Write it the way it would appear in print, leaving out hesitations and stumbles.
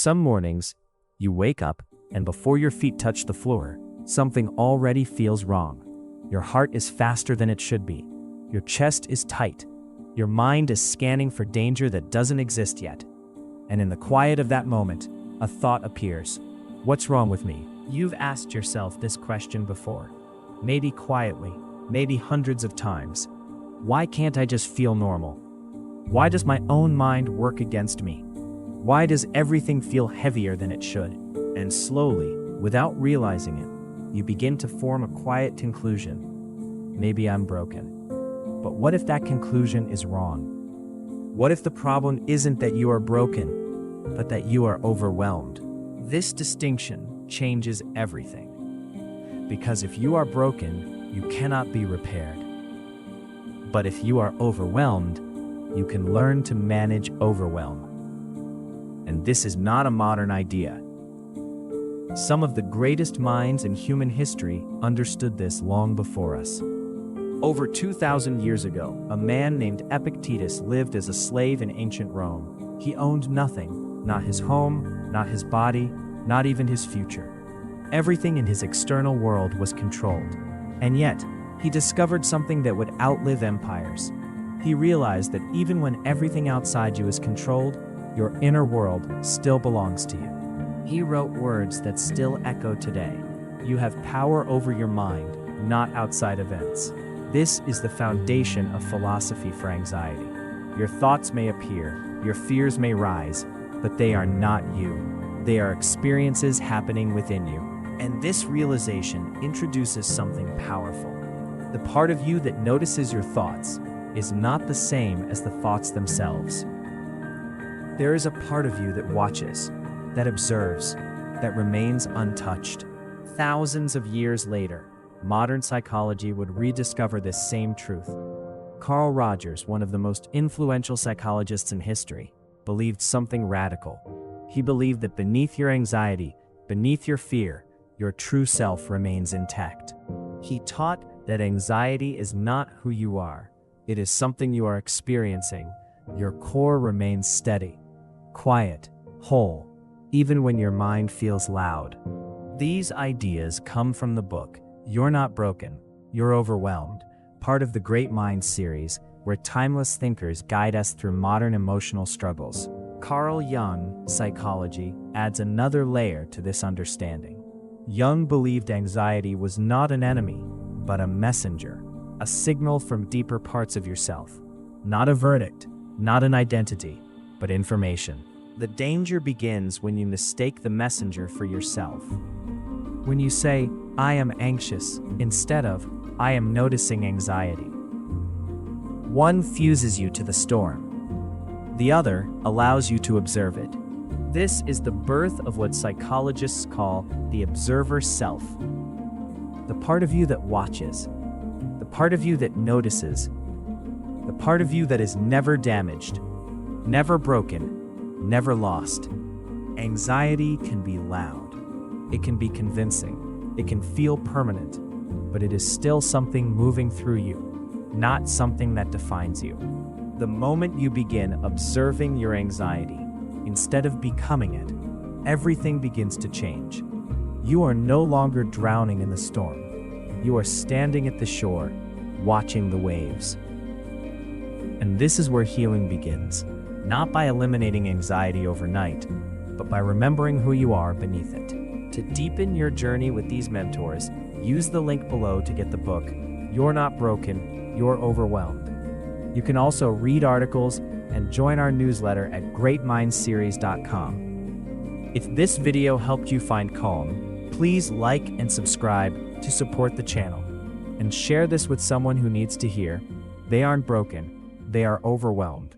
Some mornings, you wake up, and before your feet touch the floor, something already feels wrong. Your heart is faster than it should be. Your chest is tight. Your mind is scanning for danger that doesn't exist yet. And in the quiet of that moment, a thought appears. What's wrong with me? You've asked yourself this question before. Maybe quietly, maybe hundreds of times. Why can't I just feel normal? Why does my own mind work against me? Why does everything feel heavier than it should? And slowly, without realizing it, you begin to form a quiet conclusion. Maybe I'm broken. But what if that conclusion is wrong? What if the problem isn't that you are broken, but that you are overwhelmed? This distinction changes everything. Because if you are broken, you cannot be repaired. But if you are overwhelmed, you can learn to manage overwhelm. And this is not a modern idea. Some of the greatest minds in human history understood this long before us. Over 2,000 years ago, a man named Epictetus lived as a slave in ancient Rome. He owned nothing, not his home, not his body, not even his future. Everything in his external world was controlled. And yet, he discovered something that would outlive empires. He realized that even when everything outside you is controlled, your inner world still belongs to you. He wrote words that still echo today. You have power over your mind, not outside events. This is the foundation of philosophy for anxiety. Your thoughts may appear, your fears may rise, but they are not you. They are experiences happening within you. And this realization introduces something powerful. The part of you that notices your thoughts is not the same as the thoughts themselves. There is a part of you that watches, that observes, that remains untouched. Thousands of years later, modern psychology would rediscover this same truth. Carl Rogers, one of the most influential psychologists in history, believed something radical. He believed that beneath your anxiety, beneath your fear, your true self remains intact. He taught that anxiety is not who you are. It is something you are experiencing. Your core remains steady, quiet, whole, even when your mind feels loud. These ideas come from the book, You're Not Broken, You're Overwhelmed, part of the Great Minds series, where timeless thinkers guide us through modern emotional struggles. Carl Jung, psychology, adds another layer to this understanding. Jung believed anxiety was not an enemy, but a messenger, a signal from deeper parts of yourself. Not a verdict, not an identity, but information. The danger begins when you mistake the messenger for yourself. When you say, I am anxious, instead of, I am noticing anxiety. One fuses you to the storm. The other allows you to observe it. This is the birth of what psychologists call the observer self. The part of you that watches, the part of you that notices, the part of you that is never damaged, never broken, never lost. Anxiety can be loud. It can be convincing. It can feel permanent, but it is still something moving through you, not something that defines you. The moment you begin observing your anxiety, instead of becoming it, everything begins to change. You are no longer drowning in the storm. You are standing at the shore, watching the waves. And this is where healing begins, not by eliminating anxiety overnight, but by remembering who you are beneath it. To deepen your journey with these mentors, use the link below to get the book, You're Not Broken, You're Overwhelmed. You can also read articles and join our newsletter at greatmindseries.com. If this video helped you find calm, please like and subscribe to support the channel. And share this with someone who needs to hear, they aren't broken, they are overwhelmed.